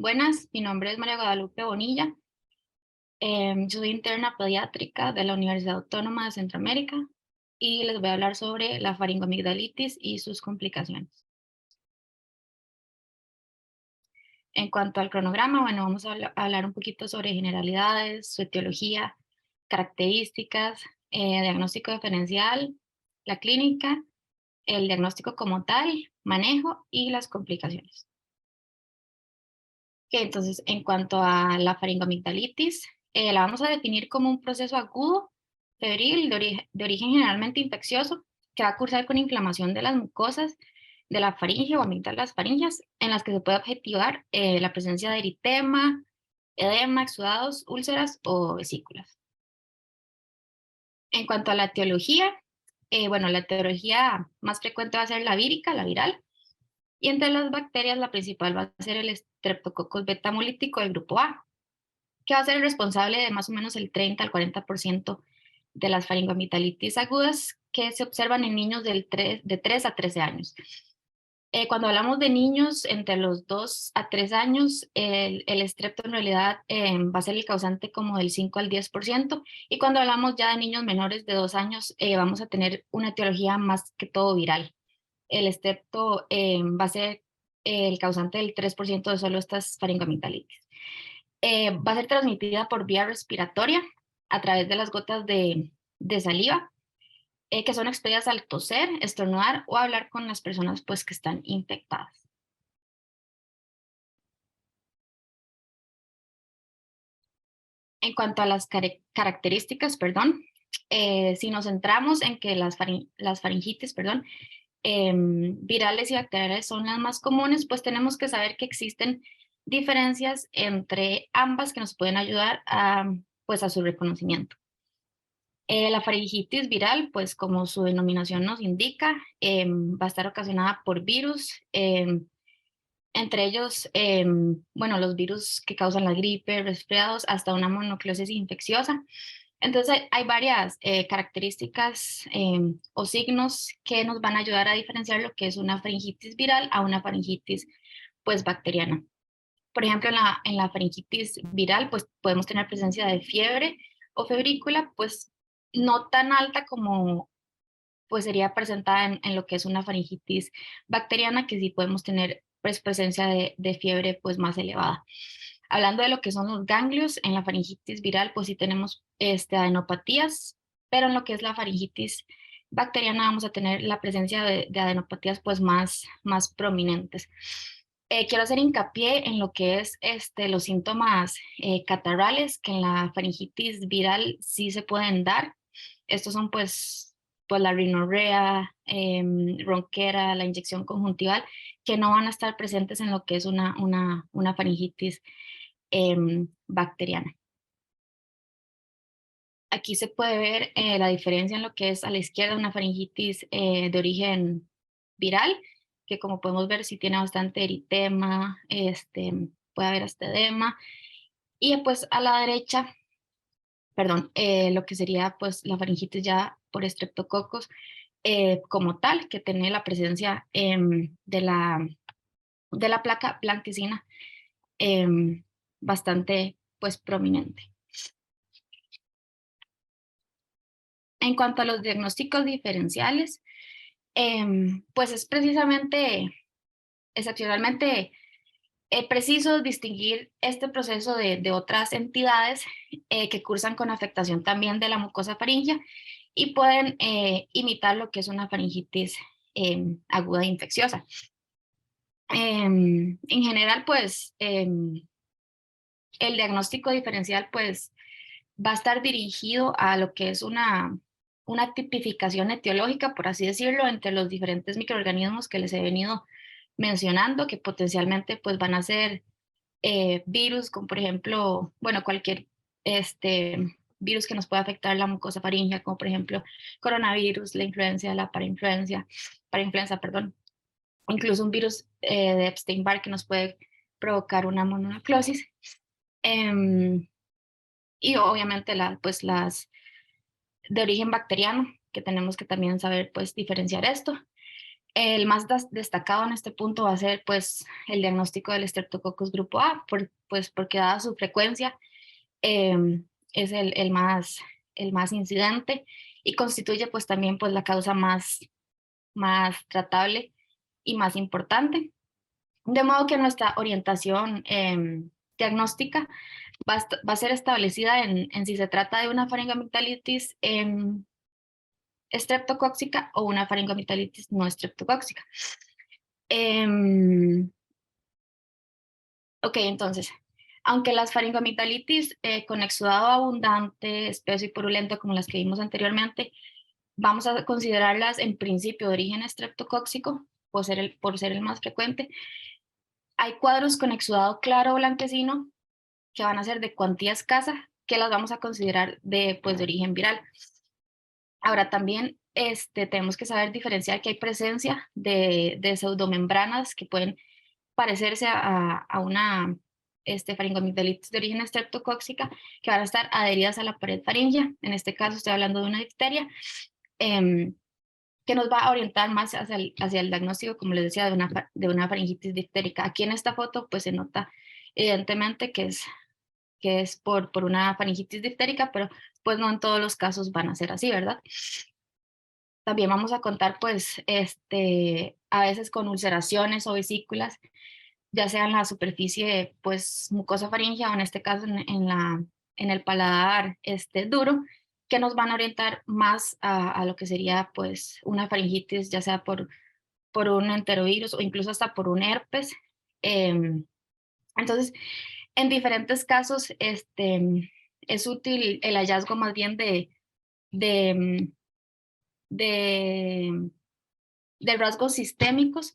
Buenas, mi nombre es María Guadalupe Bonilla. Yo soy interna pediátrica de la Universidad Autónoma de Centroamérica y les voy a hablar sobre la faringoamigdalitis y sus complicaciones. En cuanto al cronograma, bueno, vamos a hablar un poquito sobre generalidades, su etiología, características, diagnóstico diferencial, la clínica, el diagnóstico como tal, manejo y las complicaciones. Entonces, en cuanto a la faringoamigdalitis, la vamos a definir como un proceso agudo, febril, de origen generalmente infeccioso, que va a cursar con inflamación de las mucosas de la faringe o amígdalas faringias, en las que se puede objetivar la presencia de eritema, edema, exudados, úlceras o vesículas. En cuanto a la etiología, bueno, la etiología más frecuente va a ser la vírica, la viral, y entre las bacterias la principal va a ser el Streptococcus beta hemolítico del grupo A, que va a ser el responsable de más o menos el 30 al 40% de las faringoamigdalitis agudas que se observan en niños de 3 a 13 años. Cuando hablamos de niños entre los 2 a 3 años, el estrepto en realidad va a ser el causante como del 5 al 10%, y cuando hablamos ya de niños menores de 2 años, vamos a tener una etiología más que todo viral. El estrepto va a ser el causante del 3% de solo estas faringoamigdalitis. Va a ser transmitida por vía respiratoria a través de las gotas de saliva, que son expelidas al toser, estornudar o hablar con las personas pues, que están infectadas. En cuanto a las características, perdón, si nos centramos en que las faringitis, perdón, virales y bacteriales son las más comunes, pues tenemos que saber que existen diferencias entre ambas que nos pueden ayudar pues a su reconocimiento. La faringitis viral, pues como su denominación nos indica, va a estar ocasionada por virus, entre ellos, bueno, los virus que causan la gripe, resfriados, hasta una mononucleosis infecciosa. Entonces hay varias características o signos que nos van a ayudar a diferenciar lo que es una faringitis viral a una faringitis pues bacteriana. Por ejemplo, en la faringitis viral pues podemos tener presencia de fiebre o febrícula, pues no tan alta como pues sería presentada en lo que es una faringitis bacteriana, que sí podemos tener pues, presencia de fiebre pues más elevada. Hablando de lo que son los ganglios, en la faringitis viral pues sí tenemos adenopatías, pero en lo que es la faringitis bacteriana vamos a tener la presencia de adenopatías pues más prominentes. Quiero hacer hincapié en lo que es los síntomas catarrales, que en la faringitis viral sí se pueden dar. Estos son pues la rinorrea, ronquera, la inyección conjuntival, que no van a estar presentes en lo que es una faringitis bacteriana. Aquí se puede ver la diferencia en lo que es a la izquierda una faringitis de origen viral, que como podemos ver sí tiene bastante eritema, puede haber hasta edema, y pues a la derecha, perdón, lo que sería pues la faringitis ya por estreptococos como tal, que tiene la presencia de la placa blanquecina bastante pues prominente. En cuanto a los diagnósticos diferenciales, pues es precisamente, excepcionalmente preciso distinguir este proceso de otras entidades que cursan con afectación también de la mucosa faríngea y pueden imitar lo que es una faringitis aguda e infecciosa. En general, pues el diagnóstico diferencial pues va a estar dirigido a lo que es una tipificación etiológica, por así decirlo, entre los diferentes microorganismos que les he venido mencionando, que potencialmente pues van a ser virus, como por ejemplo, bueno, cualquier virus que nos pueda afectar la mucosa faríngea, como por ejemplo coronavirus, la influenza, la parainfluenza, perdón, incluso un virus de Epstein-Barr que nos puede provocar una mononucleosis. Y obviamente pues las de origen bacteriano, que tenemos que también saber pues diferenciar esto. El más destacado en este punto va a ser pues el diagnóstico del Streptococcus grupo A, pues porque dada su frecuencia es el más incidente y constituye pues también pues la causa más tratable y más importante. De modo que nuestra orientación diagnóstica va a ser establecida en si se trata de una faringoamigdalitis estreptocóxica o una faringoamigdalitis no estreptocóxica. Ok, entonces, aunque las faringoamigdalitis con exudado abundante, espeso y purulento, como las que vimos anteriormente, vamos a considerarlas en principio de origen estreptocóxico, por ser el más frecuente. Hay cuadros con exudado claro o blanquecino que van a ser de cuantía escasa, que las vamos a considerar pues, de origen viral. Ahora también tenemos que saber diferenciar que hay presencia de pseudomembranas que pueden parecerse a una faringoamigdalitis de origen estreptocóxica, que van a estar adheridas a la pared faríngea. En este caso estoy hablando de una difteria, que nos va a orientar más hacia el diagnóstico, como les decía, de una faringitis diftérica. Aquí en esta foto pues se nota evidentemente que es por una faringitis diftérica, pero pues no en todos los casos van a ser así, ¿verdad? También vamos a contar pues a veces con ulceraciones o vesículas, ya sea en la superficie pues mucosa faríngea o en este caso en el paladar duro, que nos van a orientar más a lo que sería pues una faringitis, ya sea por un enterovirus o incluso hasta por un herpes. Entonces, en diferentes casos es útil el hallazgo más bien de, de, de rasgos sistémicos,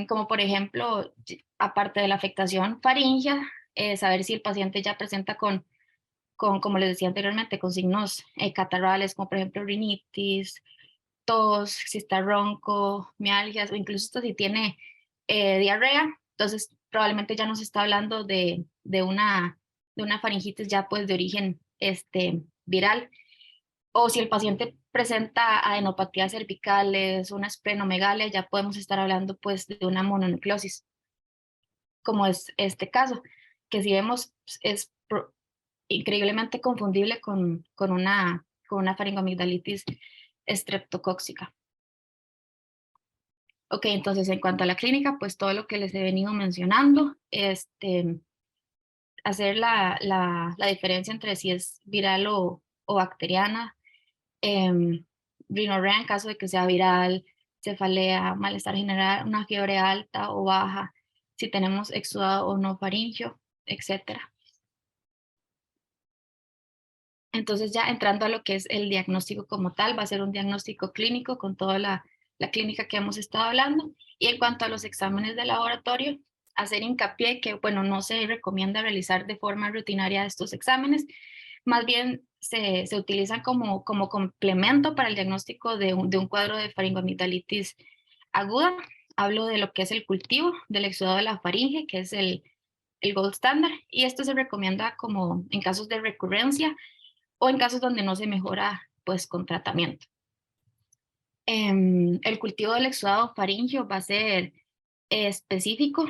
como por ejemplo, aparte de la afectación faríngea, saber si el paciente ya presenta como les decía anteriormente, con signos catarrales, como por ejemplo rinitis, tos, si está ronco, mialgias, o incluso hasta si tiene diarrea. Entonces probablemente ya nos está hablando de una faringitis ya pues de origen viral. O si el paciente presenta adenopatías cervicales, una esplenomegalia, ya podemos estar hablando pues de una mononucleosis, como es este caso, que si vemos es increíblemente confundible con una faringoamigdalitis estreptocóxica. Ok, entonces en cuanto a la clínica, pues todo lo que les he venido mencionando, hacer la diferencia entre si es viral o bacteriana, rinorrea en caso de que sea viral, cefalea, malestar general, una fiebre alta o baja, si tenemos exudado o no faríngeo, etcétera. Entonces ya entrando a lo que es el diagnóstico como tal, va a ser un diagnóstico clínico con toda la clínica que hemos estado hablando. Y en cuanto a los exámenes de laboratorio, hacer hincapié que, bueno, no se recomienda realizar de forma rutinaria estos exámenes, más bien se utilizan como complemento para el diagnóstico de un cuadro de faringoamigdalitis aguda. Hablo de lo que es el cultivo del exudado de la faringe, que es el gold standard, y esto se recomienda como en casos de recurrencia o en casos donde no se mejora pues con tratamiento. El cultivo del exudado faríngeo va a ser específico,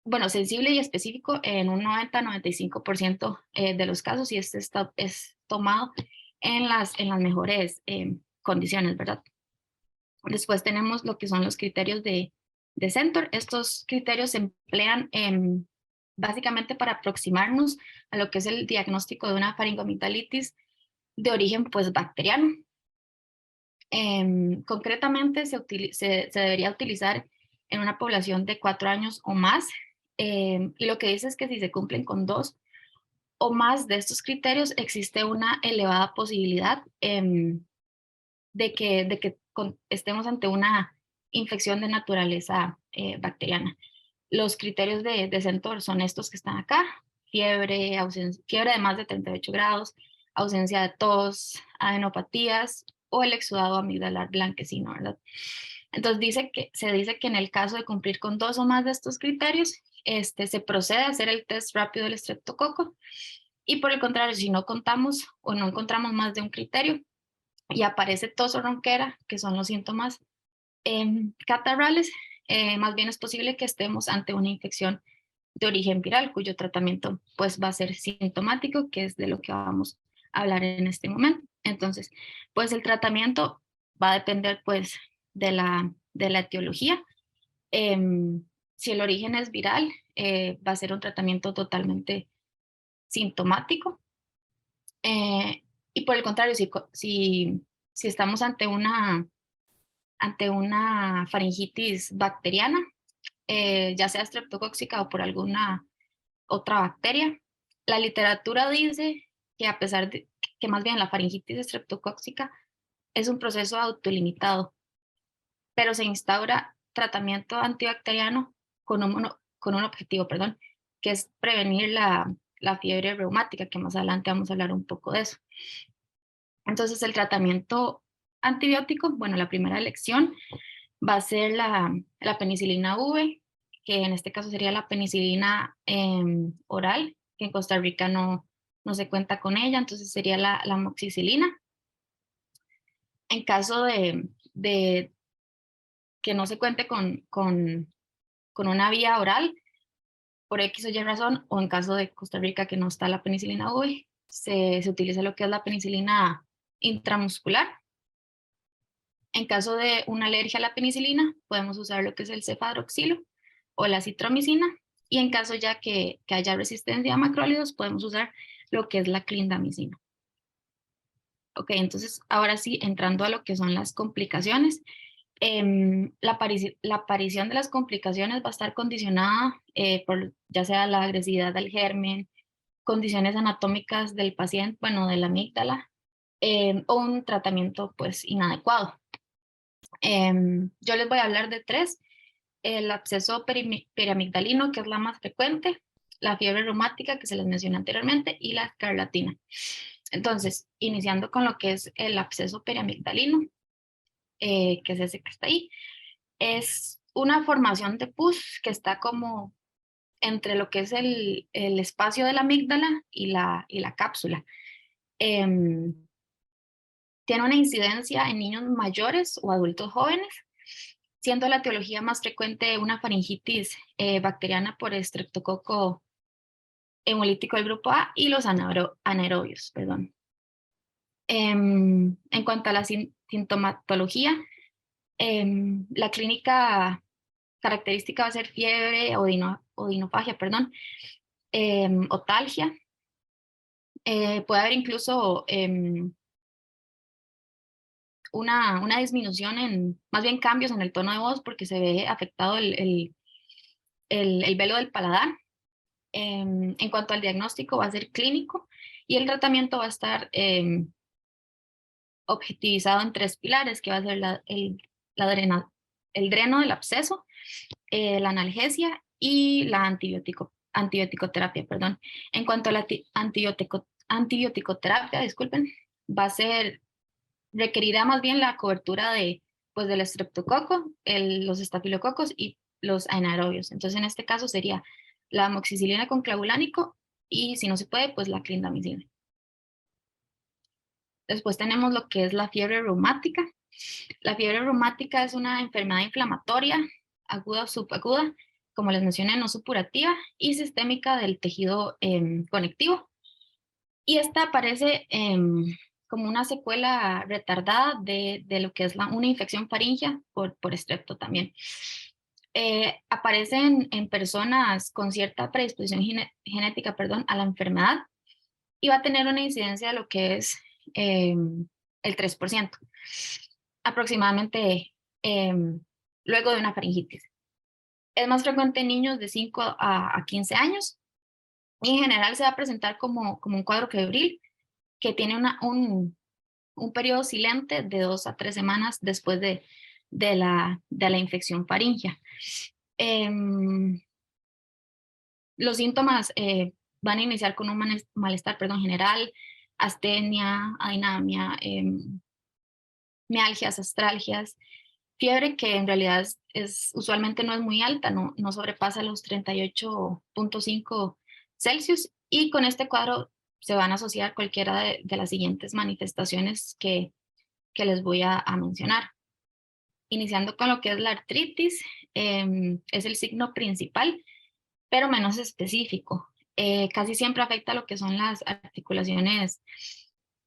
bueno, sensible y específico en un 90-95% de los casos, y este es tomado en las mejores condiciones, ¿verdad? Después tenemos lo que son los criterios de Centor. Estos criterios se emplean básicamente para aproximarnos a lo que es el diagnóstico de una faringoamigdalitis de origen pues bacteriano. Concretamente se debería utilizar en una población de 4 años o más, y lo que dice es que si se cumplen con 2 o más de estos criterios, existe una elevada posibilidad de que estemos ante una infección de naturaleza bacteriana. Los criterios de Centor son estos que están acá: fiebre, fiebre de más de 38 grados, ausencia de tos, adenopatías o el exudado amigdalar blanquecino, ¿verdad? Entonces se dice que en el caso de cumplir con 2 o más de estos criterios, se procede a hacer el test rápido del estreptococo, y por el contrario, si no contamos o no encontramos más de un criterio, y aparece tos o ronquera, que son los síntomas catarrales, más bien es posible que estemos ante una infección de origen viral, cuyo tratamiento pues va a ser sintomático, que es de lo que vamos a hablar en este momento. Entonces, pues el tratamiento va a depender pues de la etiología. Si el origen es viral, va a ser un tratamiento totalmente sintomático. Y por el contrario, si estamos ante una faringitis bacteriana, ya sea estreptocóxica o por alguna otra bacteria, la literatura dice que a pesar de que más bien la faringitis estreptocóxica es un proceso autolimitado, pero se instaura tratamiento antibacteriano con un objetivo, perdón, que es prevenir la fiebre reumática, que más adelante vamos a hablar un poco de eso. Entonces, el tratamiento antibiótico, bueno, la primera elección va a ser la penicilina V, que en este caso sería la penicilina oral, que en Costa Rica no se cuenta con ella, entonces sería la amoxicilina. En caso de que no se cuente con una vía oral, por X o Y razón, o en caso de Costa Rica que no está la penicilina V, se utiliza lo que es la penicilina intramuscular. En caso de una alergia a la penicilina, podemos usar lo que es el cefadroxilo o la citromicina. Y en caso ya que haya resistencia a macrólidos, podemos usar lo que es la clindamicina. Ok, entonces ahora sí, entrando a lo que son las complicaciones. La aparición de las complicaciones va a estar condicionada por ya sea la agresividad del germen, condiciones anatómicas del paciente, bueno, de la amígdala, o un tratamiento pues inadecuado. Yo les voy a hablar de tres: el absceso periamigdalino, que es la más frecuente, la fiebre reumática, que se les mencionó anteriormente, y la escarlatina. Entonces, iniciando con lo que es el absceso periamigdalino, que es ese que está ahí, es una formación de pus que está como entre lo que es el espacio de la amígdala y la cápsula. Eh, Tiene una incidencia en niños mayores o adultos jóvenes, siendo la etiología más frecuente una faringitis bacteriana por estreptococo hemolítico del grupo A y los anaerobios, perdón. En cuanto a la sintomatología, la clínica característica va a ser fiebre, odinofagia, perdón, otalgia. Puede haber incluso una disminución más bien cambios en el tono de voz porque se ve afectado el velo del paladar. En cuanto al diagnóstico, va a ser clínico y el tratamiento va a estar objetivizado en tres pilares, que va a ser el dreno del absceso, la analgesia y la antibioticoterapia, perdón. En cuanto a la antibioticoterapia, disculpen, va a ser requerirá más bien la cobertura pues, del estreptococo, los estafilococos y los anaerobios. Entonces, en este caso sería la amoxicilina con clavulánico y, si no se puede, pues la clindamicina. Después tenemos lo que es la fiebre reumática. La fiebre reumática es una enfermedad inflamatoria, aguda o subaguda, como les mencioné, no supurativa y sistémica del tejido conectivo. Y esta aparece como una secuela retardada de lo que es una infección faríngea por estrepto también. Aparece en personas con cierta predisposición genética, perdón, a la enfermedad y va a tener una incidencia de lo que es el 3%, aproximadamente luego de una faringitis. Es más frecuente en niños de 5 a 15 años y en general se va a presentar como un cuadro febril que tiene un periodo silente de 2 a 3 semanas después de la infección faríngea. Los síntomas van a iniciar con un malestar, perdón, general, astenia, adinamia, mialgias, astralgias, fiebre que en realidad usualmente no es muy alta, no sobrepasa los 38.5 Celsius, y con este cuadro se van a asociar cualquiera de las siguientes manifestaciones que que les voy a mencionar. Iniciando con lo que es la artritis, es el signo principal, pero menos específico. Casi siempre afecta lo que son las articulaciones,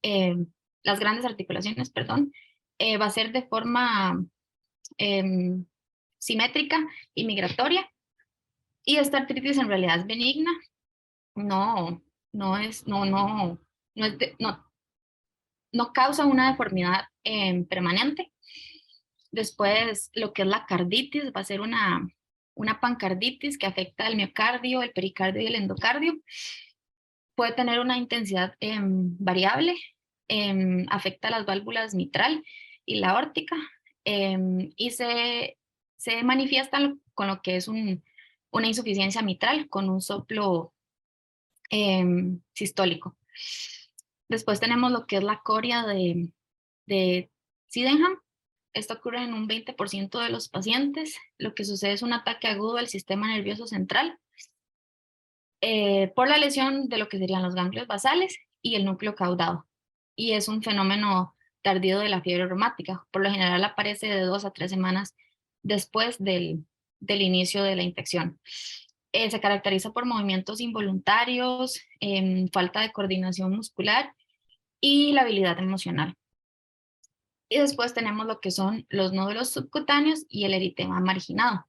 las grandes articulaciones, perdón. Va a ser de forma simétrica y migratoria. Y esta artritis en realidad es benigna, no, no es, no es no causa una deformidad permanente. Después, lo que es la carditis, va a ser una pancarditis que afecta el miocardio, el pericardio y el endocardio. Puede tener una intensidad variable, afecta las válvulas mitral y la aórtica, y se manifiesta con lo que es una insuficiencia mitral, con un soplo sistólico. Después tenemos lo que es la coria de Sydenham. Esto ocurre en un 20% de los pacientes. Lo que sucede es un ataque agudo del sistema nervioso central por la lesión de lo que serían los ganglios basales y el núcleo caudado. Y es un fenómeno tardío de la fiebre reumática. Por lo general aparece de 2 a 3 semanas después del inicio de la infección. Se caracteriza por movimientos involuntarios, falta de coordinación muscular y la habilidad emocional. Y después tenemos lo que son los nódulos subcutáneos y el eritema marginado.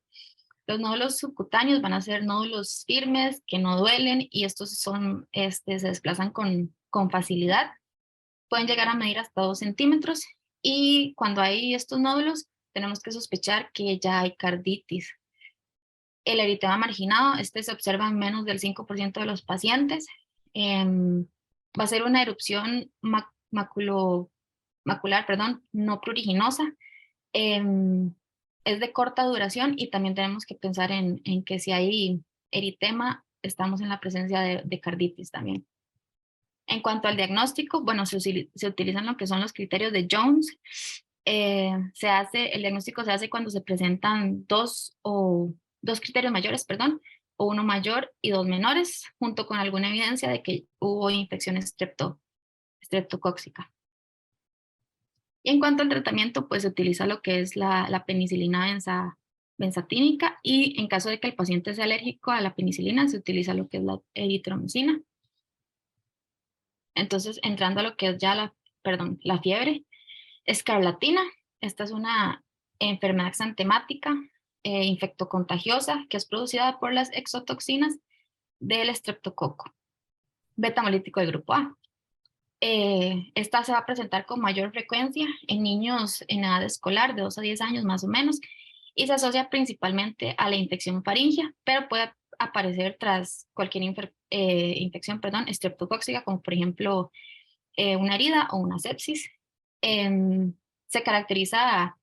Los nódulos subcutáneos van a ser nódulos firmes que no duelen y estos se desplazan con facilidad. Pueden llegar a medir hasta 2 centímetros y cuando hay estos nódulos tenemos que sospechar que ya hay carditis. El eritema marginado, se observa en menos del 5% de los pacientes. Va a ser una erupción macular, no pruriginosa. Es de corta duración y también tenemos que pensar en que si hay eritema, estamos en la presencia de carditis también. En cuanto al diagnóstico, bueno, se utilizan lo que son los criterios de Jones. El diagnóstico se hace cuando se presentan dos criterios mayores, perdón, o uno mayor y 2 menores, junto con alguna evidencia de que hubo infección estreptocóxica. Y en cuanto al tratamiento, pues se utiliza lo que es la penicilina benzatínica y en caso de que el paciente sea alérgico a la penicilina, se utiliza lo que es la eritromicina. Entonces, entrando a lo que es ya la fiebre escarlatina, esta es una enfermedad exantemática, infectocontagiosa, que es producida por las exotoxinas del estreptococo betamolítico de grupo A. Esta se va a presentar con mayor frecuencia en niños en edad escolar, de 2 a 10 años más o menos, y se asocia principalmente a la infección faríngea, pero puede aparecer tras cualquier infección estreptocóxica, como por ejemplo una herida o una sepsis. Se caracteriza,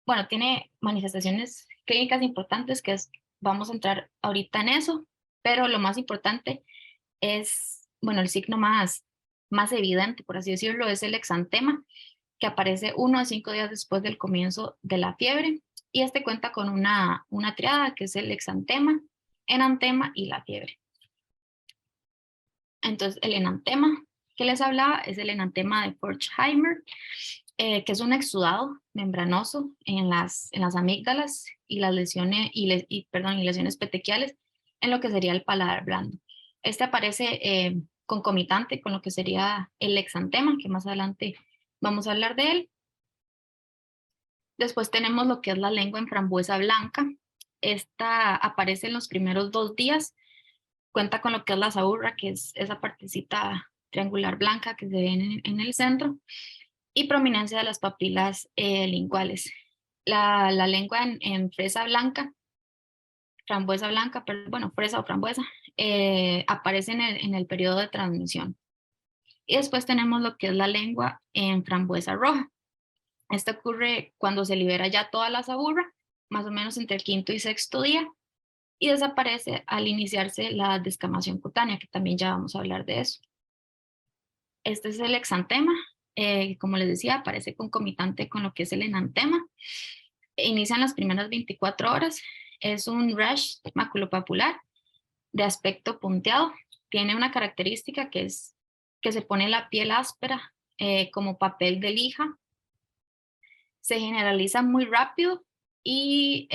bueno, tiene manifestaciones clínicas importantes vamos a entrar ahorita en eso, pero lo más importante es, bueno, el signo más evidente, por así decirlo, es el exantema, que aparece 1 a 5 días después del comienzo de la fiebre, y cuenta con una triada que es el exantema, enantema y la fiebre. Entonces, el enantema que les hablaba es el enantema de Forchheimer, que es un exudado membranoso en las amígdalas y las lesiones, lesiones petequiales en lo que sería el paladar blando. Aparece concomitante con lo que sería el exantema, que más adelante vamos a hablar de él. Después tenemos lo que es la lengua en frambuesa blanca. Esta aparece en los primeros 2 días. Cuenta con lo que es la saburra, que es esa partecita triangular blanca que se ve en el centro, y prominencia de las papilas linguales. La lengua en fresa blanca, frambuesa blanca, pero bueno, fresa o frambuesa, aparece en el periodo de transmisión. Y después tenemos lo que es la lengua en frambuesa roja. Esto ocurre cuando se libera ya toda la saburra, más o menos entre el 5º y 6º día, y desaparece al iniciarse la descamación cutánea, que también ya vamos a hablar de eso. Este es el exantema, como les decía, aparece concomitante con lo que es el enantema. Inician las primeras 24 horas, es un rash maculopapular de aspecto punteado, tiene una característica que es que se pone la piel áspera como papel de lija, se generaliza muy rápido y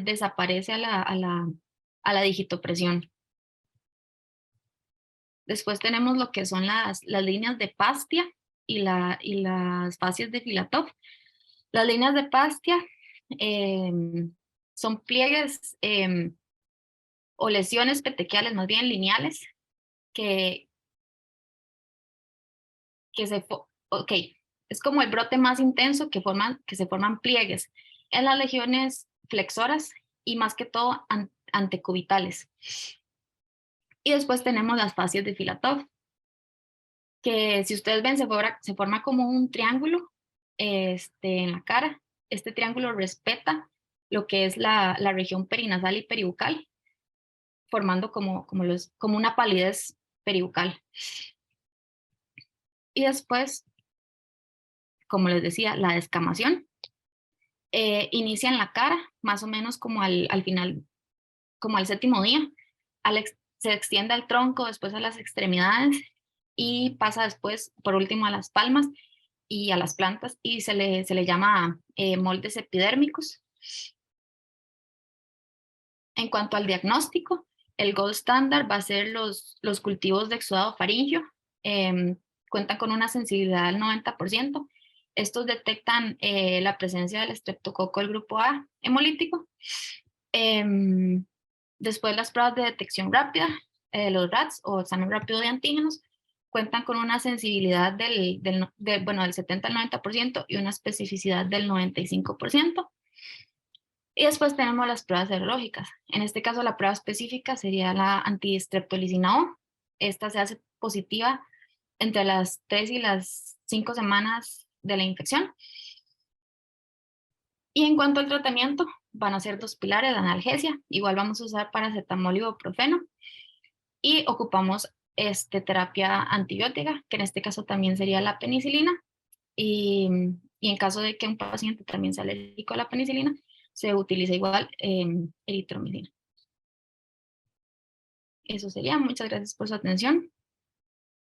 desaparece a la digitopresión. Después tenemos lo que son las líneas de Pastia y las fascias de Filatov. Las líneas de Pastia son pliegues o lesiones petequiales, más bien lineales, que es como el brote más intenso que se forman pliegues en las legiones flexoras y más que todo antecubitales. Y después tenemos las fascias de Filatov, que si ustedes ven se forma como un triángulo en la cara. Este triángulo respeta lo que es la región perinasal y peribucal, formando como una palidez peribucal. Y después, como les decía, la descamación inicia en la cara, más o menos como al final, como al séptimo día. Se extiende al tronco, después a las extremidades y pasa después, por último, a las palmas y a las plantas, y se le llama moldes epidérmicos. En cuanto al diagnóstico, el gold standard va a ser los cultivos de exudado faríngeo. Cuentan con una sensibilidad del 90%. Estos detectan la presencia del estreptococo del grupo A hemolítico. Después las pruebas de detección rápida, los RATs o examen rápido de antígenos, cuentan con una sensibilidad del 70 al 90% y una especificidad del 95%. Y después tenemos las pruebas serológicas. En este caso, la prueba específica sería la antistreptolicina O. Esta se hace positiva entre las 3 y las 5 semanas de la infección. Y en cuanto al tratamiento, van a ser 2 pilares de analgesia. Igual vamos a usar paracetamol y ibuprofeno. Y ocupamos terapia antibiótica, que en este caso también sería la penicilina. Y en caso de que un paciente también sea alérgico a la penicilina, se utiliza igual eritromicina. Eso sería. Muchas gracias por su atención.